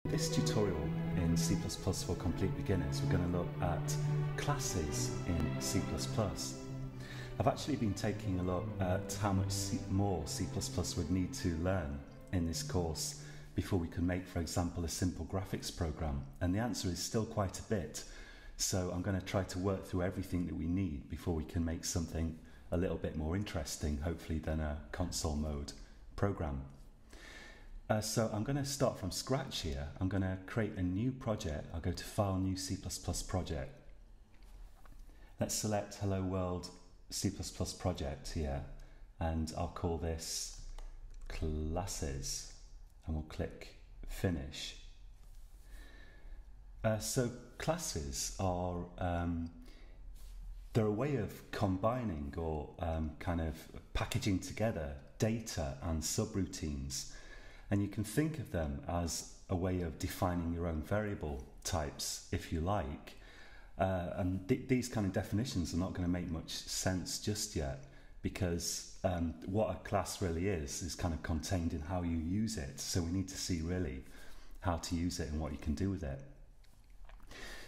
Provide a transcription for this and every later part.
This tutorial in C++ for complete beginners, we're going to look at classes in C++. I've actually been taking a look at how much more C++ would need to learn in this course before we can make, for example, a simple graphics program, and the answer is still quite a bit. So I'm going to try to work through everything that we need before we can make something a little bit more interesting, hopefully, than a console mode program. So I'm going to start from scratch here. I'm going to create a new project. I'll go to File, New C++ Project. Let's select Hello World C++ Project here, and I'll call this Classes, and we'll click Finish. So classes are they're a way of combining or kind of packaging together data and subroutines. And you can think of them as a way of defining your own variable types, if you like. And these kind of definitions are not going to make much sense just yet, because what a class really is kind of contained in how you use it. So we need to see really how to use it and what you can do with it.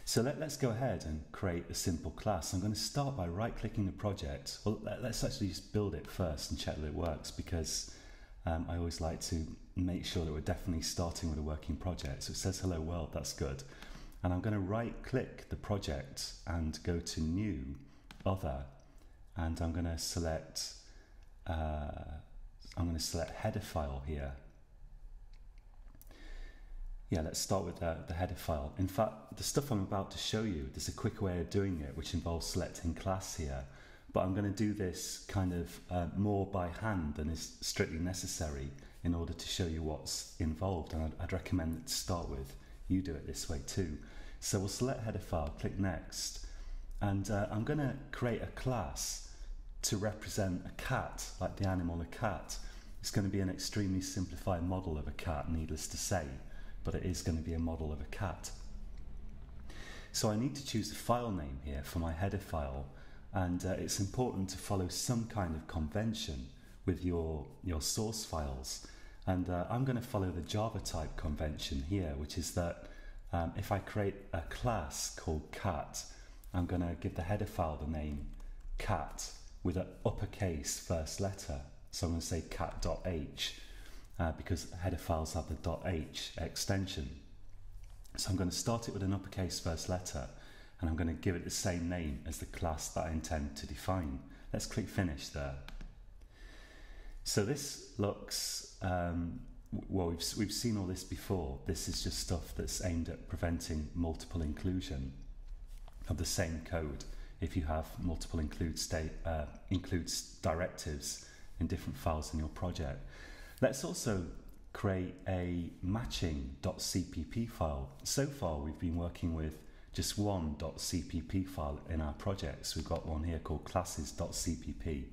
So let's go ahead and create a simple class. I'm going to start by right-clicking the project. Well, let's actually just build it first and check that it works, because I always like to make sure that we're definitely starting with a working project. So it says Hello World, that's good. And I'm going to right-click the project and go to New, Other, and I'm going to select header file here. Yeah, let's start with the header file. In fact, the stuff I'm about to show you, there's a quick way of doing it, which involves selecting class here. But I'm going to do this kind of more by hand than is strictly necessary in order to show you what's involved. And I'd recommend that to start with, you do it this way too. So we'll select header file, click Next. And I'm going to create a class to represent a cat, like the animal a cat. It's going to be an extremely simplified model of a cat, needless to say, but it is going to be a model of a cat. So I need to choose a file name here for my header file. And it's important to follow some kind of convention with your source files. And I'm going to follow the Java type convention here, which is that if I create a class called cat, I'm going to give the header file the name cat with an uppercase first letter. So I'm going to say cat.h because header files have the .h extension. So I'm going to start it with an uppercase first letter, and I'm going to give it the same name as the class that I intend to define. Let's click Finish there. So this looks, well, we've seen all this before. This is just stuff that's aimed at preventing multiple inclusion of the same code if you have multiple includes directives in different files in your project. Let's also create a matching.cpp file. So far we've been working with just one .cpp file in our projects. We've got one here called classes.cpp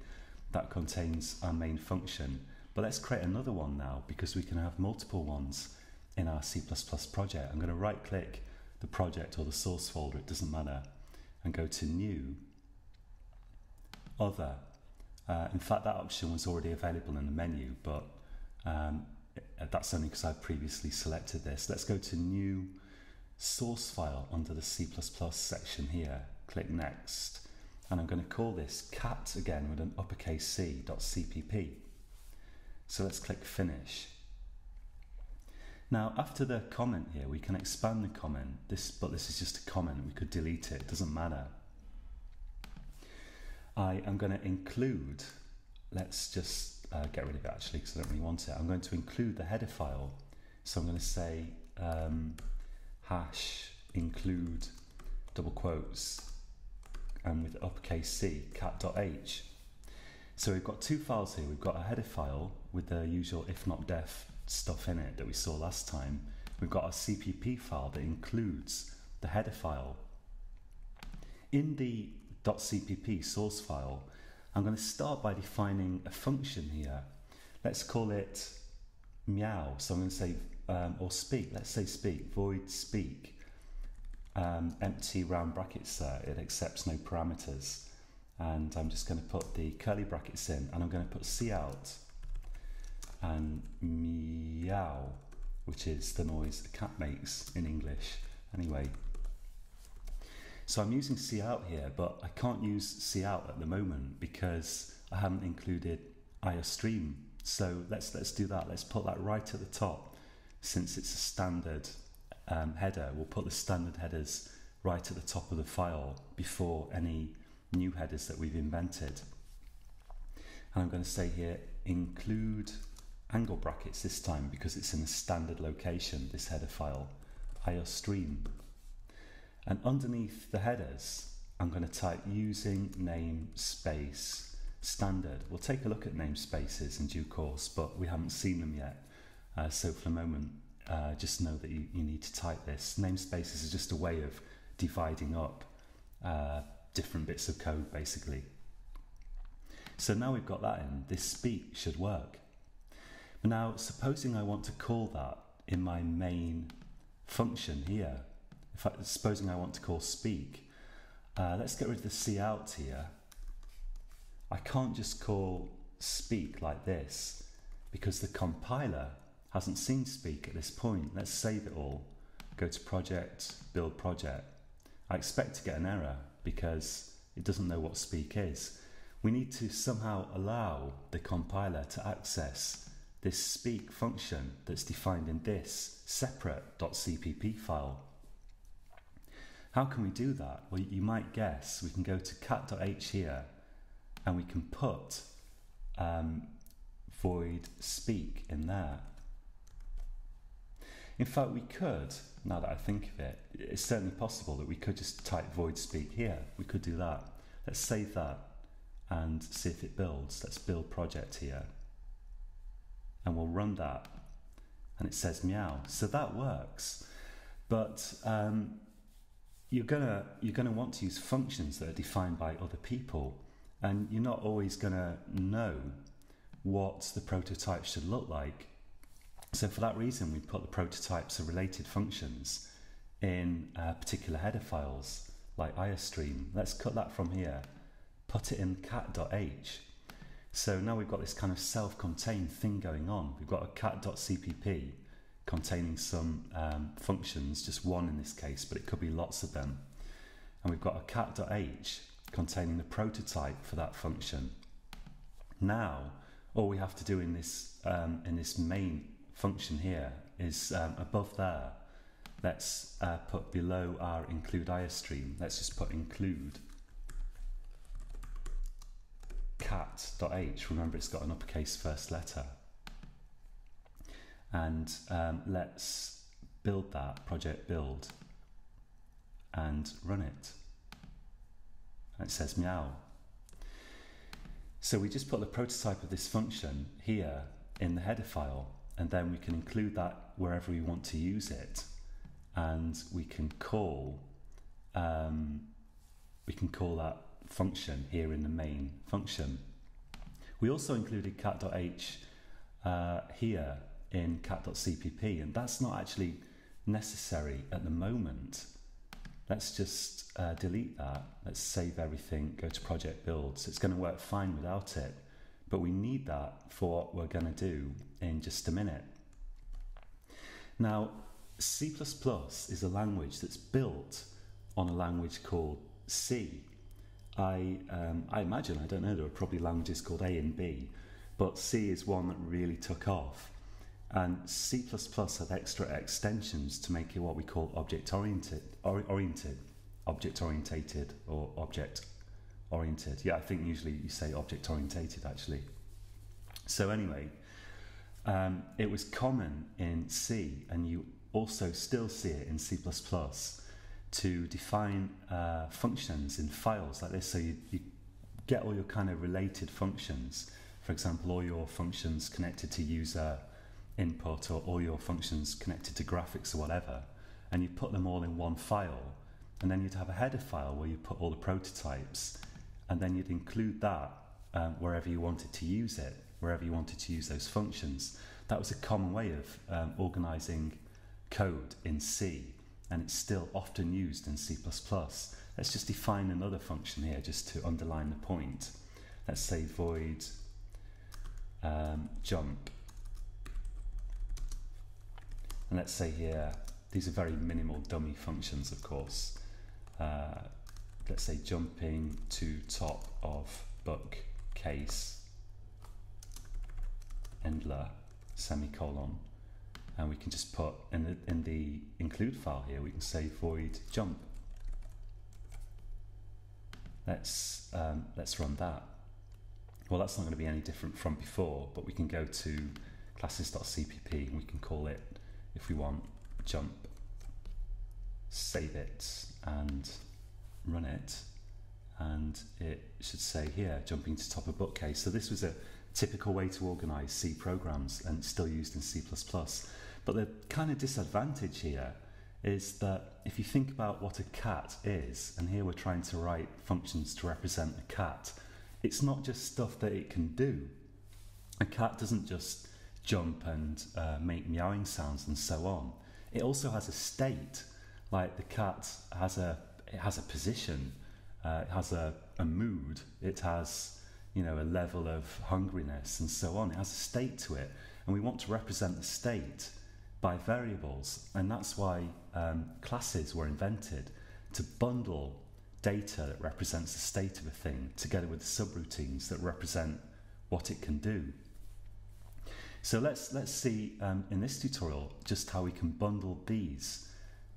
that contains our main function. But let's create another one now, because we can have multiple ones in our C++ project. I'm going to right click the project or the source folder, it doesn't matter, and go to New, Other. In fact, that option was already available in the menu, but that's only because I previously selected this. Let's go to New Source File under the C++ section here. Click Next, and I'm going to call this cat again with an uppercase C.cpp. So let's click Finish. Now, after the comment here, we can expand the comment. But this is just a comment. We could delete it. It doesn't matter. I am going to include. Let's just get rid of it actually, because I don't really want it. I'm going to include the header file. So I'm going to say hash include double quotes and with uppercase C cat.h. So we've got two files here. We've got a header file with the usual if not def stuff in it that we saw last time. We've got a CPP file that includes the header file. In the .cpp source file, I'm going to start by defining a function here. Let's call it meow. So I'm going to say or speak. Let's say speak, void speak, empty round brackets there. It accepts no parameters. And I'm just going to put the curly brackets in, and I'm going to put cout and meow which is the noise a cat makes in English. Anyway, so I'm using cout here, but I can't use cout at the moment because I haven't included iostream. So let's do that. Let's put that right at the top. Since it's a standard header, we'll put the standard headers right at the top of the file before any new headers that we've invented. And I'm going to say here, include angle brackets this time because it's in a standard location, this header file, iostream. And underneath the headers, I'm going to type using namespace standard. We'll take a look at namespaces in due course, but we haven't seen them yet. So for the moment, just know that you need to type this. Namespaces is just a way of dividing up different bits of code, basically. So now we've got that in, this speak should work. But now, supposing I want to call that in my main function here, supposing I want to call speak, let's get rid of the cout here. I can't just call speak like this because the compiler hasn't seen speak at this point. Let's save it all. Go to project, build project. I expect to get an error because it doesn't know what speak is. We need to somehow allow the compiler to access this speak function that's defined in this separate .cpp file. How can we do that? Well, you might guess we can go to cat.h here and we can put void speak in there. In fact, we could, now that I think of it, it's certainly possible that we could just type void speak here. We could do that. Let's save that and see if it builds. Let's build project here. And we'll run that. And it says meow. So that works. But you're gonna want to use functions that are defined by other people. And you're not always going to know what the prototype should look like. So for that reason, we put the prototypes of related functions in particular header files, like iostream. Let's cut that from here, put it in cat.h. So now we've got this kind of self-contained thing going on. We've got a cat.cpp containing some functions, just one in this case, but it could be lots of them. And we've got a cat.h containing the prototype for that function. Now, all we have to do in this main function here is above there, let's put below our include iostream, let's just put include cat.h. Remember, it's got an uppercase first letter. And let's build that, project build, and run it. And it says meow. So we just put the prototype of this function here in the header file, and then we can include that wherever we want to use it, and we can call that function here in the main function. We also included cat.h here in cat.cpp, and that's not actually necessary at the moment. Let's just delete that. Let's save everything, go to project build. So it's going to work fine without it, but we need that for what we're going to do in just a minute. Now, C++ is a language that's built on a language called C. I imagine, I don't know, there are probably languages called A and B, but C is one that really took off. And C++ had extra extensions to make it what we call object-oriented, or object-orientated. Yeah, I think usually you say object-orientated, actually. So anyway, it was common in C, and you also still see it in C++, to define functions in files like this. So you get all your kind of related functions. For example, all your functions connected to user input, or all your functions connected to graphics or whatever, and you put them all in one file, and then you'd have a header file where you put all the prototypes, and then you'd include that wherever you wanted to use it, wherever you wanted to use those functions. That was a common way of organizing code in C, and it's still often used in C++. Let's just define another function here just to underline the point. Let's say void jump And let's say here, these are very minimal dummy functions, of course. Let's say jumping to top of bookcase, Endler, semicolon. And we can just put in the include file here, we can say void jump. Let's run that. Well, that's not going to be any different from before, but we can go to classes.cpp and we can call it, if we want, jump, save it and run it, and it should say here jumping to top of bookcase. So this was a typical way to organize C programs, and it's still used in C++. But the kind of disadvantage here is that if you think about what a cat is, and here we're trying to write functions to represent a cat, it's not just stuff that it can do. A cat doesn't just jump and make meowing sounds and so on. It also has a state. Like the cat has a position, it has a mood, it has, you know, a level of hungriness and so on. It has a state to it, and we want to represent the state by variables, and that's why classes were invented, to bundle data that represents the state of a thing together with the subroutines that represent what it can do. So let's see in this tutorial just how we can bundle these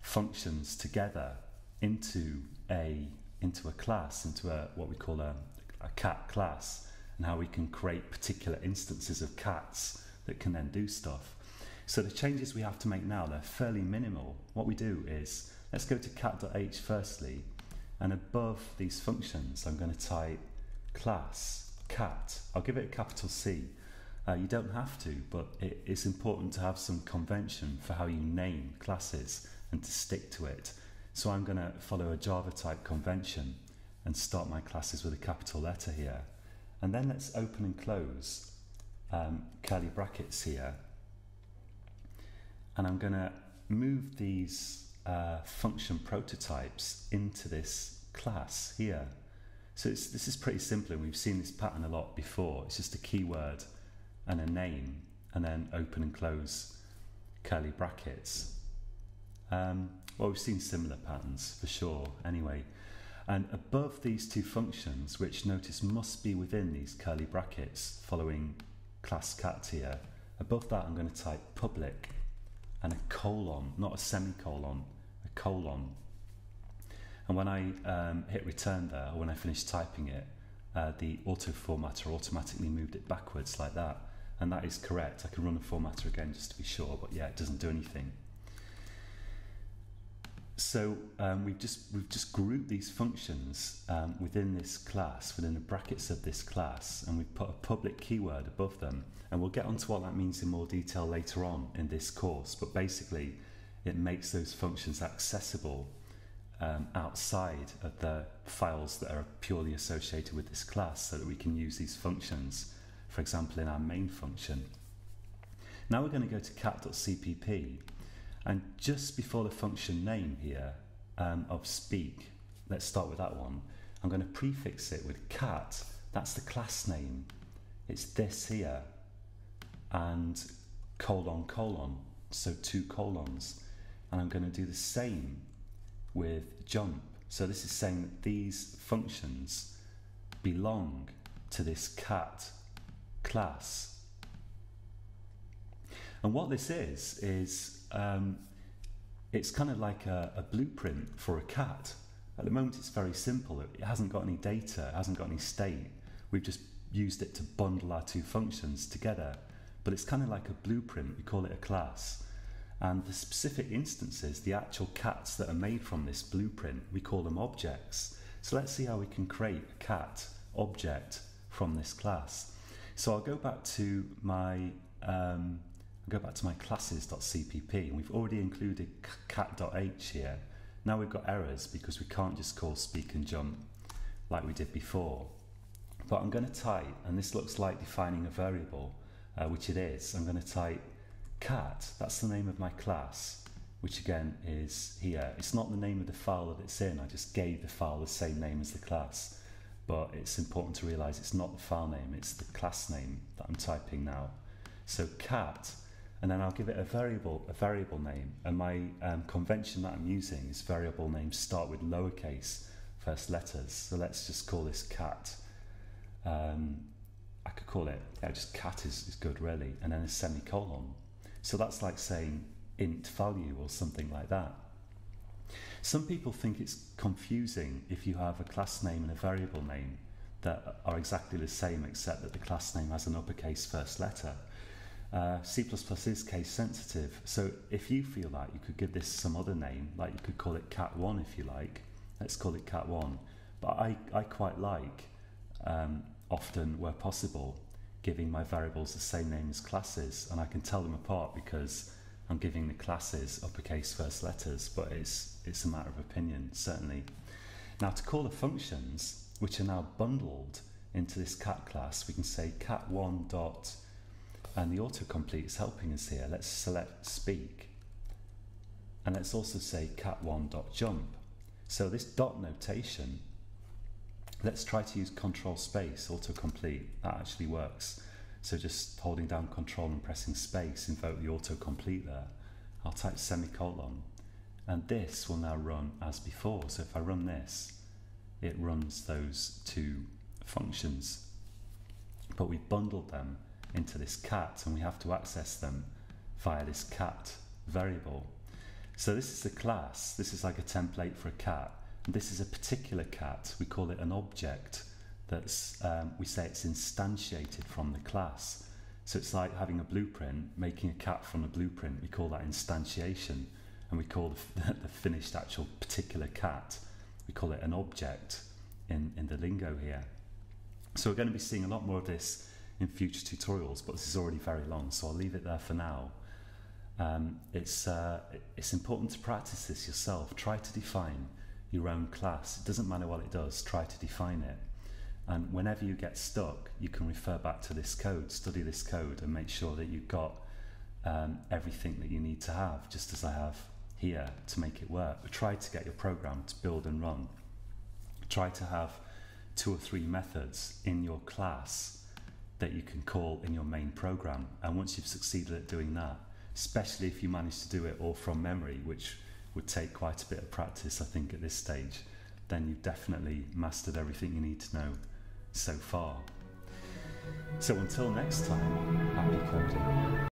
functions together into a class, into what we call a cat class, and how we can create particular instances of cats that can then do stuff. So the changes we have to make now, they're fairly minimal. What we do is, let's go to cat.h firstly, and above these functions I'm going to type class cat. I'll give it a capital C. You don't have to, but it's important to have some convention for how you name classes and to stick to it. So I'm going to follow a Java type convention and start my classes with a capital letter here. And then let's open and close curly brackets here. And I'm going to move these function prototypes into this class here. So this is pretty simple, and we've seen this pattern a lot before. It's just a keyword and a name, and then open and close curly brackets. Well, we've seen similar patterns for sure anyway. And above these two functions, which notice must be within these curly brackets following class cat here, above that I'm going to type public and a colon, not a semicolon, a colon. And when I hit return there, or when I finish typing it, the auto formatter automatically moved it backwards like that. And that is correct. I can run the formatter again just to be sure, but yeah, it doesn't do anything. So we've just grouped these functions within this class, within the brackets of this class, and we've put a public keyword above them. And we'll get onto what that means in more detail later on in this course. But basically, it makes those functions accessible outside of the files that are purely associated with this class, so that we can use these functions, for example, in our main function. Now we're going to go to cat.cpp. And just before the function name here of speak, let's start with that one. I'm going to prefix it with cat. That's the class name. It's this here. And colon, colon. So 2 colons. And I'm going to do the same with jump. So this is saying that these functions belong to this cat class. And what this is it's kind of like a blueprint for a cat. At the moment it's very simple. It hasn't got any data, it hasn't got any state. We've just used it to bundle our two functions together. But it's kind of like a blueprint, we call it a class. And the specific instances, the actual cats that are made from this blueprint, we call them objects. So let's see how we can create a cat object from this class. So I'll go back to my classes.cpp, and we've already included cat.h here. Now we've got errors because we can't just call speak and jump like we did before. But I'm going to type, and this looks like defining a variable, which it is. I'm going to type cat, that's the name of my class, which again is here. It's not the name of the file that it's in, I just gave the file the same name as the class. But it's important to realize it's not the file name, it's the class name that I'm typing now. So cat, and then I'll give it a variable name. And my convention that I'm using is variable names start with lowercase first letters. So let's just call this cat. I could call it, just cat is good really, and then a semicolon. So that's like saying int value or something like that. Some people think it's confusing if you have a class name and a variable name that are exactly the same except that the class name has an uppercase first letter. C++ is case sensitive, so if you feel like you could give this some other name, like you could call it cat1 if you like, let's call it cat1, but I quite like, often where possible, giving my variables the same name as classes, and I can tell them apart because I'm giving the classes uppercase first letters, but it's a matter of opinion, certainly. Now to call the functions, which are now bundled into this cat class, we can say cat1 dot, and the autocomplete is helping us here. Let's select speak, and let's also say cat1 dot jump. So this dot notation, let's try to use control space autocomplete. That actually works. So just holding down control and pressing space invoke the autocomplete there. I'll type semicolon, and this will now run as before. So if I run this, it runs those two functions, but we've bundled them into this cat, and we have to access them via this cat variable. So this is the class. This is like a template for a cat, and this is a particular cat. We call it an object that's, we say it's instantiated from the class. So it's like having a blueprint, making a cat from a blueprint. We call that instantiation, and we call the finished actual particular cat, we call it an object in the lingo here. So we're going to be seeing a lot more of this in future tutorials, but this is already very long, so I'll leave it there for now. It's important to practice this yourself. Try to define your own class. It doesn't matter what it does, try to define it. And whenever you get stuck, you can refer back to this code, study this code, and make sure that you've got everything that you need to have, just as I have here, to make it work. But try to get your program to build and run. Try to have 2 or 3 methods in your class that you can call in your main program. And once you've succeeded at doing that, especially if you manage to do it all from memory, which would take quite a bit of practice, I think, at this stage, then you've definitely mastered everything you need to know so far. So until next time, happy coding.